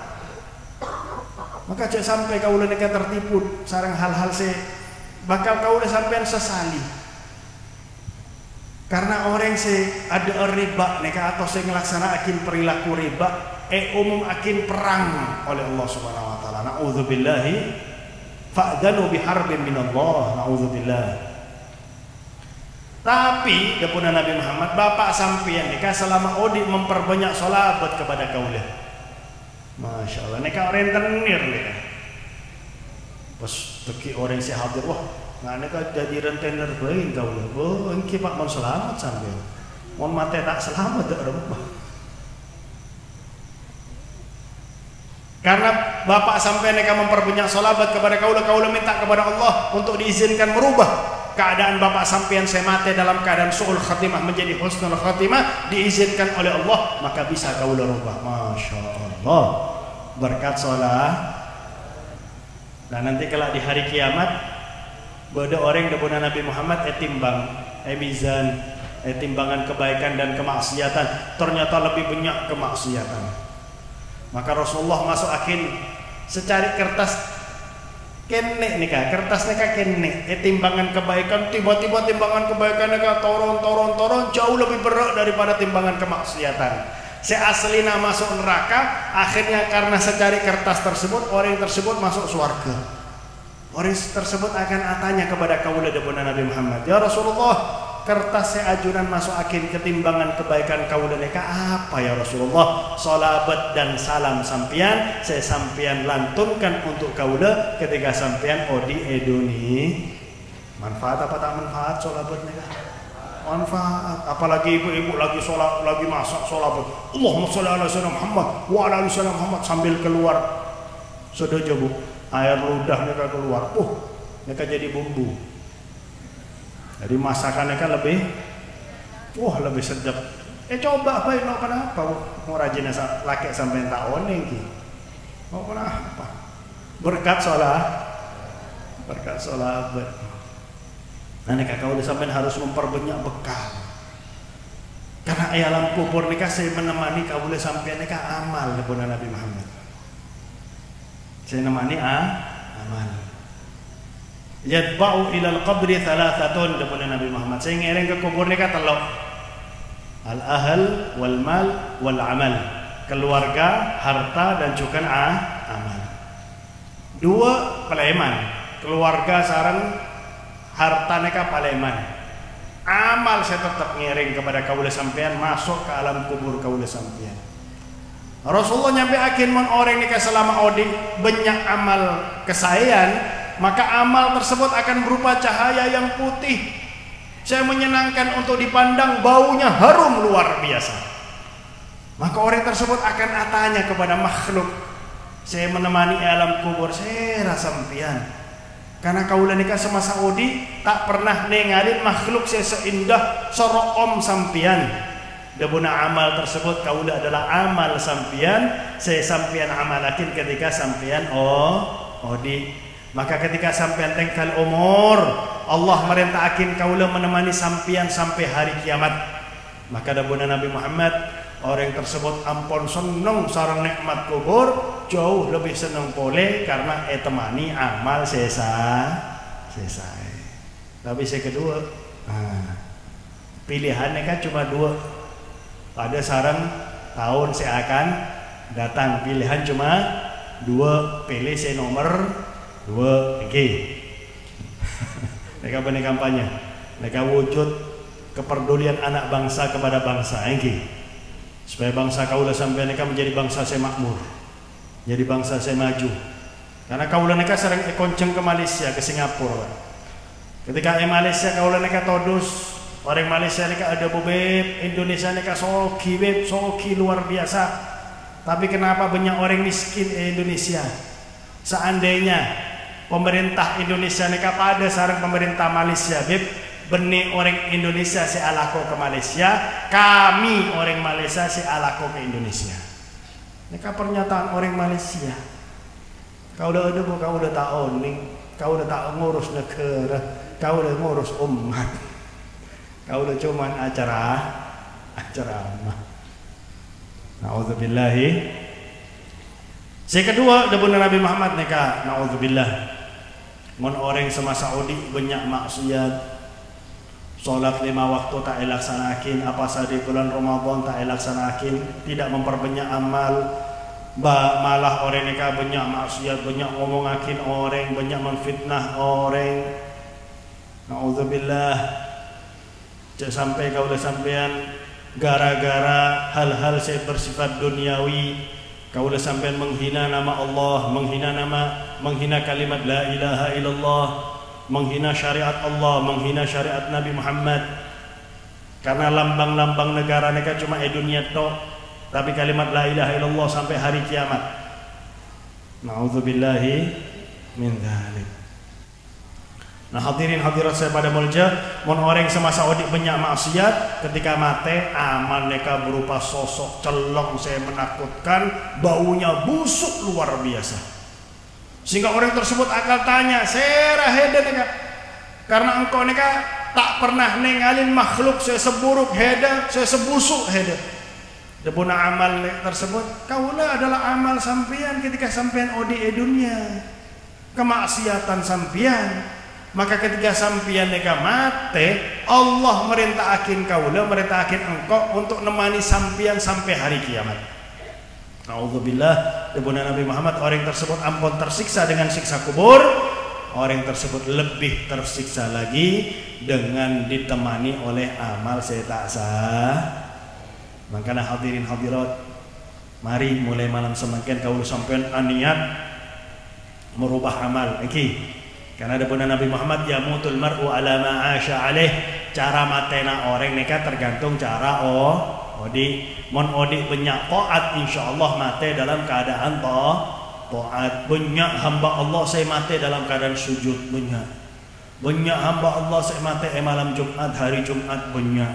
Maka cek sampai kau neka tertipu sarang hal-hal bakal kau udah sampean sesali. Karena orang ada riba neka atau ngelaksana akin perilaku riba umum akin perang oleh Allah Subhanahu wa taala. Nauzubillahi fa'danu biharbin minallah. Nauzubillah. Tapi depuna Nabi Muhammad bapak sampean neka selama odi memperbanyak sholawat kepada kaulah. Masya Allah neka rentenir neka. Pas teki orang hadir wah nggak kan jadi rentenir baik kau lah. Oh, engki pak mau selamat sampai. Mau mati tak selamat tak rumah. Karena bapak sampai mereka memperbanyak sholawat kepada kaulah minta kepada Allah untuk diizinkan merubah keadaan bapak sampai yang saya mati dalam keadaan su'ul khatimah menjadi husnul khatimah, diizinkan oleh Allah maka bisa kaulah rubah. Masya Allah. Berkat sholat. Nah nanti kalau di hari kiamat beda orang depuna Nabi Muhammad timbang mizan timbangan kebaikan dan kemaksiatan ternyata lebih banyak kemaksiatan. Maka Rasulullah masuk akin secari kertas kene nika kertas nika kene timbangan kebaikan tiba-tiba timbangan kebaikan nika toron jauh lebih berat daripada timbangan kemaksiatan. Seaslina masuk neraka akhirnya karena secari kertas tersebut orang tersebut masuk surga. Orang tersebut akan atanya kepada kaula depuna Nabi Muhammad, ya Rasulullah, kertas ajunan masuk akin ketimbangan kebaikan kaula neka apa ya Rasulullah? Sholawat dan salam sampian saya sampian lantunkan untuk kaula ketika sampian odi eduni. Manfaat apa tak manfaat sholawat neka? Manfaat. Apalagi ibu-ibu lagi sholat, lagi masak sholawat. Allahumma sholli ala sayyidina Muhammad wa ala ali sayyidina Muhammad sambil keluar sedojo bu. Air ludah mereka keluar, mereka jadi bumbu. Jadi masakannya kan lebih sedap. Coba bae no kenapa mau rajin laki sampai tahun ki. Mau kenapa? Berkat sholat. Nah nikah kau sampai harus memperbanyak bekal. Karena alam kubur nikah saya menemani kau boleh sampai nikah amal kepada Nabi Muhammad. Saya menemani amal. Yadba'u ilal qabri thalathatun kepada Nabi Muhammad. Saya ngiring ke kubur nikah telok. Al-ahl wal mal wal amal. Keluarga, harta dan juga amal. Dua paleman. Keluarga sarang harta neka paleman. Amal saya tetap ngiring kepada kaula sampean masuk ke alam kubur kaula sampean. Rasulullah nyampe akin mon orang neka selama odi banyak amal kesayan, maka amal tersebut akan berupa cahaya yang putih. Saya menyenangkan untuk dipandang, baunya harum luar biasa. Maka orang tersebut akan tanya kepada makhluk, saya menemani alam kubur, saya rasa sampean. Karena kaulah nikah semasa odi tak pernah nengalin makhluk saya seindah soroom sampian. Debuna amal tersebut kaulah adalah amal sampian. Saya sampian amalakin ketika sampian odi. Maka ketika sampian tengkal umur, Allah merintahkan kaulah menemani sampian sampai hari kiamat. Maka debuna Nabi Muhammad, orang tersebut ampun seneng sarang nikmat kubur, jauh lebih seneng boleh karena temani amal selesai. Tapi saya kedua, pilihannya kan cuma dua. Pada sarang tahun saya akan datang, pilihan cuma dua. Pilih saya nomor 2. Mereka benih kampanye, mereka wujud kepedulian anak bangsa kepada bangsa. Supaya bangsa kaulah sampai mereka menjadi bangsa saya makmur, jadi bangsa saya maju. Karena kaulah mereka sering konceng ke Malaysia, ke Singapura. Ketika Malaysia kaulah mereka todus, orang Malaysia mereka ada bebek, Indonesia mereka soki luar biasa. Tapi kenapa banyak orang miskin Indonesia? Seandainya pemerintah Indonesia mereka pada sarang pemerintah Malaysia, benih orang Indonesia si alako ke Malaysia, kami orang Malaysia si alako ke Indonesia. Ini pernyataan orang Malaysia. Kau udah ada, kau udah tahu nih, kau udah tak ngurus negara, kau udah ngurus umat, kau udah cuman acara. Nauzubillahi. Yang kedua, debun Nabi Muhammad neka, nauzubillah. Mon orang semasa odi banyak maksiat. Sholat 5 waktu tak elaksanakin, apa saja di bulan Ramadan tak elaksanakin, tidak memperbanyak amal, malah orang nikah banyak maksiat, banyak ngomongakin orang, banyak menfitnah orang. Nauzubillah. Sampai kau udah sampean gara-gara hal-hal saya bersifat duniawi, kau udah sampean menghina nama Allah, menghina kalimat la ilaha illallah, menghina syariat Allah, menghina syariat Nabi Muhammad. Karena lambang-lambang negara mereka cuma dunia tok, tapi kalimat la ilaha illallah sampai hari kiamat. Nauzubillahi min dzalik. Nah hadirin hadirat saya pada mulja, mon orang semasa odik banyak maksiat, ketika mati amal mereka berupa sosok celong saya menakutkan, baunya busuk luar biasa. Sehingga orang tersebut akal tanya, serah hede neka, karena engkau neka tak pernah nengalin makhluk saya seburuk hede, saya sebusuk hede. Debuna amal tersebut, kaulah adalah amal sampian ketika sampian odi dunia, kemaksiatan sampian. Maka ketika sampian neka mati, Allah merintahkan kaulah, merintahkan engkau untuk nemani sampian sampai hari kiamat. Nauzubillah, debuna Nabi Muhammad, orang tersebut ampun tersiksa dengan siksa kubur, orang tersebut lebih tersiksa lagi dengan ditemani oleh amal saya tak sah. Makanya hadirin hadirat, mari mulai malam semakin kau sampean aniat merubah amal. Karena debuna Nabi Muhammad, yamutul mar'u ala ma 'asha alaih, cara matena orang neka tergantung cara odi. Mon odi banyak taat, insyaallah mati dalam keadaan taat. Banyak hamba Allah saya mati dalam keadaan sujud, banyak hamba Allah saya mati malam Jumat, hari Jumat, banyak.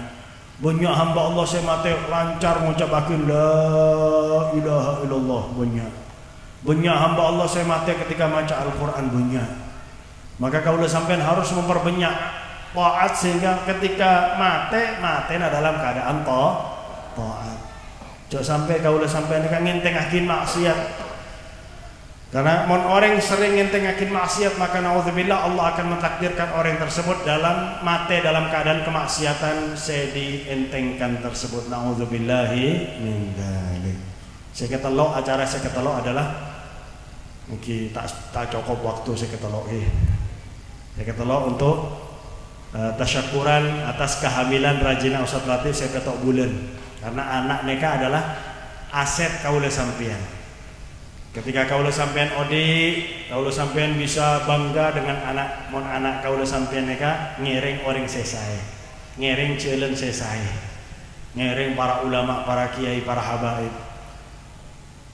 Banyak hamba Allah saya mati lancar mengucapkan la ilaha illallah. Banyak hamba Allah saya mati ketika baca Al-Quran banyak. Maka kaulah sampean harus memperbanyak taat sehingga ketika mati dalam keadaan taat. Jangan sampai kaulah sampean ngentengakin maksiat. Karena orang sering ngentengakin maksiat, maka naudzubillah Allah akan mentakdirkan orang tersebut mati dalam keadaan kemaksiatan saya dientengkan tersebut. Naudzubillahi min dzalik. Saya ketelok acara saya ketelok adalah mungkin tak cukup waktu saya ketelok. Saya ketelok untuk tasyakuran atas kehamilan Rajina Ustaz Latif saya ketok bulan. Karena anak mereka adalah aset kaula sampean. Ketika kaulah sampean odi, kaulah sampean bisa bangga dengan anak kaulah sampean mereka ngiring orang sesai, ngiring ceuleun sesai, ngiring para ulama, para kiai, para habaib.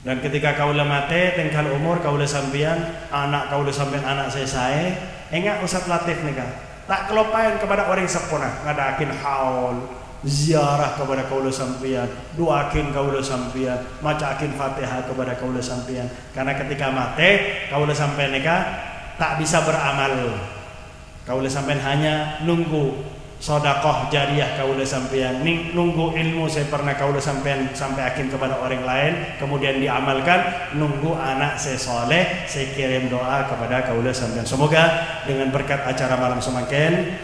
Dan ketika kaulah mate tengkal umur kaulah sampean anak sesai, enggak Ustaz Latif mereka tak kelopain kepada orang sempurna, ngadakin haul ziarah kepada kaulah sampean, doakin kaulah sampean, macakin Fatihah kepada kaulah sampean. Karena ketika mati kaulah sampean mereka tak bisa beramal. Kaulah sampean hanya nunggu sedekah jariah kaulah sampean, nunggu ilmu saya pernah kaulah sampean sampaikan kepada orang lain kemudian diamalkan, nunggu anak saya soleh, saya kirim doa kepada kaulah sampean. Semoga dengan berkat acara malam semakin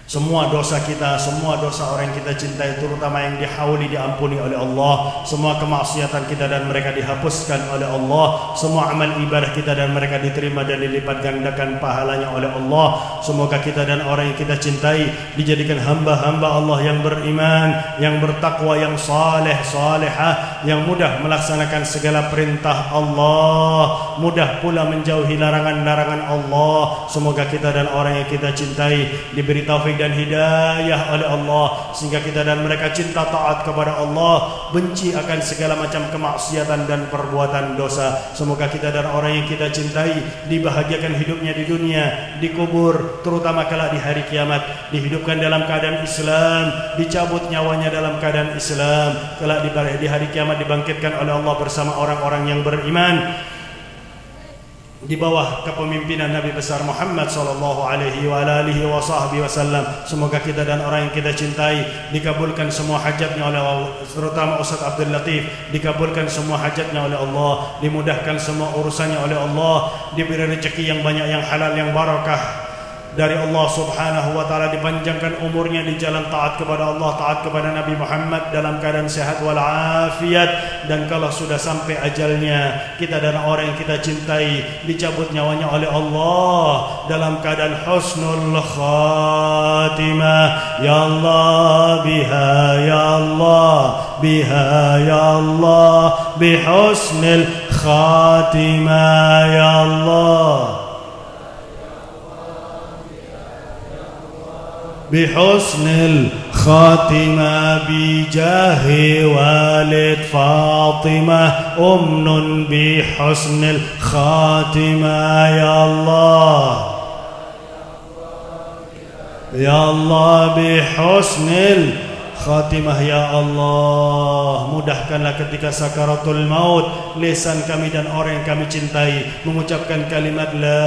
semua dosa kita, semua dosa orang yang kita cintai, terutama yang dihauli, diampuni oleh Allah. Semua kemaksiatan kita dan mereka dihapuskan oleh Allah. Semua amal ibadah kita dan mereka diterima dan dilipat gandakan pahalanya oleh Allah. Semoga kita dan orang yang kita cintai dijadikan hamba-hamba Allah yang beriman, yang bertakwa, yang saleh, salehah, yang mudah melaksanakan segala perintah Allah, mudah pula menjauhi larangan-larangan Allah. Semoga kita dan orang yang kita cintai diberi taufik dan hidayah oleh Allah sehingga kita dan mereka cinta taat kepada Allah, benci akan segala macam kemaksiatan dan perbuatan dosa. Semoga kita dan orang yang kita cintai dibahagiakan hidupnya di dunia, di kubur, terutama kala di hari kiamat, dihidupkan dalam keadaan Islam, dicabut nyawanya dalam keadaan Islam, kala di hari kiamat dibangkitkan oleh Allah bersama orang-orang yang beriman di bawah kepemimpinan Nabi besar Muhammad sallallahu alaihi wasallam. Semoga kita dan orang yang kita cintai dikabulkan semua hajatnya oleh Allah, terutama Ustaz Abdul Latif dikabulkan semua hajatnya oleh Allah, dimudahkan semua urusannya oleh Allah, diberi rezeki yang banyak, yang halal, yang barakah dari Allah subhanahu wa ta'ala, dipanjangkan umurnya di jalan taat kepada Allah, taat kepada Nabi Muhammad dalam keadaan sehat walafiat. Dan kalau sudah sampai ajalnya, kita dan orang yang kita cintai dicabut nyawanya oleh Allah dalam keadaan husnul khatimah. Ya Allah biha, ya Allah biha, ya Allah bihusnil khatimah, ya Allah bihusnil khatimah, bijahi walid Fatimah, umnun bihusnil khatimah, ya Allah ya Allah bihusnil khatimah, ya Allah. Mudahkanlah ketika sakaratul maut lisan kami dan orang yang kami cintai mengucapkan kalimat la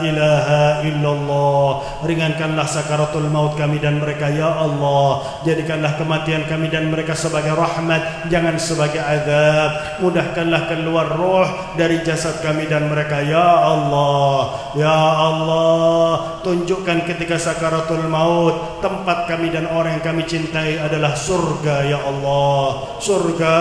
ilaha illallah. Ringankanlah sakaratul maut kami dan mereka, ya Allah. Jadikanlah kematian kami dan mereka sebagai rahmat, jangan sebagai azab. Mudahkanlah keluar roh dari jasad kami dan mereka, ya Allah. Ya Allah, tunjukkan ketika sakaratul maut tempat kami dan orang yang kami cintai adalah surga, ya Allah. Surga,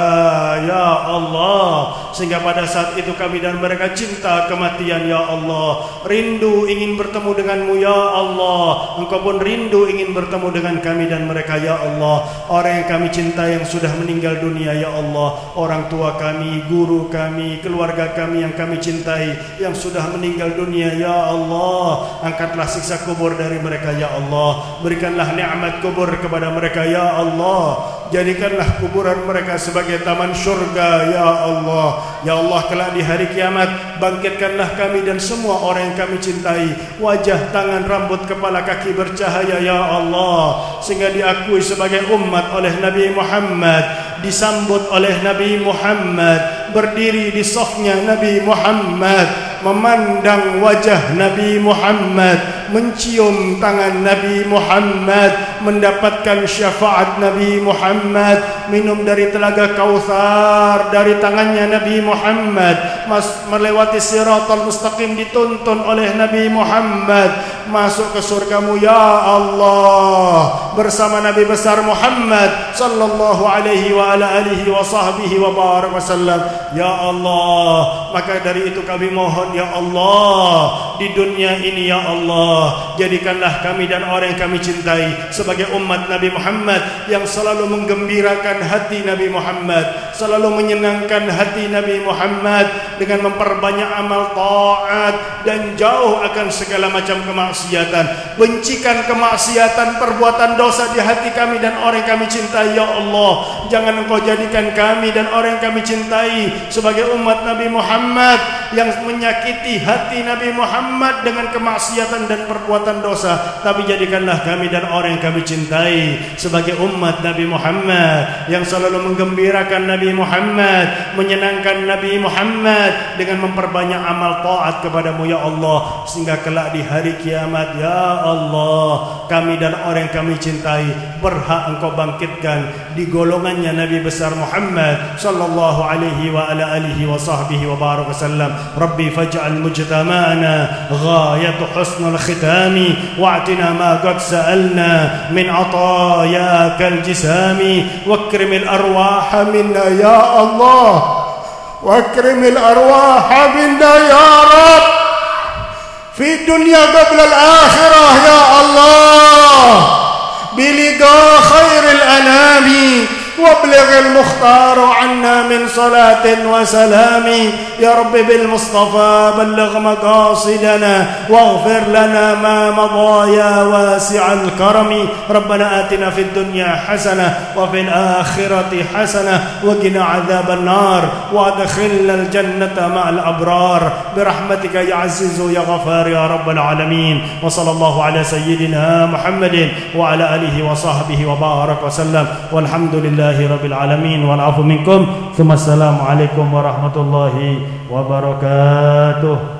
ya Allah. Sehingga pada saat itu kami dan mereka cinta kematian, ya Allah. Rindu ingin bertemu denganmu, ya Allah. Engkau pun rindu ingin bertemu dengan kami dan mereka, ya Allah. Orang yang kami cintai yang sudah meninggal dunia, ya Allah. Orang tua kami, guru kami, keluarga kami yang kami cintai yang sudah meninggal dunia, ya Allah. Angkatlah siksa kubur dari mereka, ya Allah. Berikanlah nikmat kubur kepada mereka, ya Allah. jadikanlah kuburan mereka sebagai taman syurga ya Allah. Ya Allah, kelak di hari kiamat bangkitkanlah kami dan semua orang yang kami cintai, wajah, tangan, rambut, kepala, kaki bercahaya ya Allah, sehingga diakui sebagai umat oleh Nabi Muhammad, disambut oleh Nabi Muhammad, berdiri di safnya Nabi Muhammad, memandang wajah Nabi Muhammad, mencium tangan Nabi Muhammad, mendapatkan syafaat Nabi Muhammad, minum dari telaga Kautsar dari tangannya Nabi Muhammad, melewati siratal mustaqim dituntun oleh Nabi Muhammad, masuk ke surgamu ya Allah bersama Nabi besar Muhammad sallallahu alaihi wa ala alihi wa sahbihi wa barak wasallam ya Allah. Maka dari itu kami mohon ya Allah, di dunia ini ya Allah, jadikanlah kami dan orang yang kami cintai sebagai umat Nabi Muhammad yang selalu menggembirakan hati Nabi Muhammad, selalu menyenangkan hati Nabi Muhammad dengan memperbanyak amal taat dan jauh akan segala macam kemaksiatan. Bencikan kemaksiatan, perbuatan dosa di hati kami dan orang yang kami cintai ya Allah. Jangan Engkau jadikan kami dan orang yang kami cintai sebagai umat Nabi Muhammad yang menyakiti hati Nabi Muhammad dengan kemaksiatan dan perbuatan dosa, tapi jadikanlah kami dan orang yang kami cintai sebagai umat Nabi Muhammad yang selalu menggembirakan Nabi Muhammad, menyenangkan Nabi Muhammad dengan memperbanyak amal taat kepadamu ya Allah, sehingga kelak di hari kiamat ya Allah, kami dan orang yang kami cintai berhak Engkau bangkitkan di golongannya Nabi besar Muhammad sallallahu alaihi wa ala alihi wa sahbihi wa barak wasallam. Rabbi faj'al mujtama'ana ghayat husnul khitami wa'tina ma qad sa'alna min atayakal jisami wakrimil arwaha minna ya Allah, wakrimil arwaha minna ya Rabb fi dunya qabla al-akhirah ya Allah biliqa khairil anami وابلغ المختار عنا من صلاة وسلام يا رب بالمصطفى بلغ مقاصدنا واغفر لنا ما مضى يا واسع الكرم ربنا آتنا في الدنيا حسنة وفي الآخرة حسنة وقنا عذاب النار وادخلنا الجنة مع الأبرار برحمتك يا عزيز يا غفار يا رب العالمين. وصلى الله على سيدنا محمد وعلى آله وصحبه وبارك وسلم والحمد لله Rabbil alamin wal afu minkum. Assalamualaikum warahmatullahi wabarakatuh.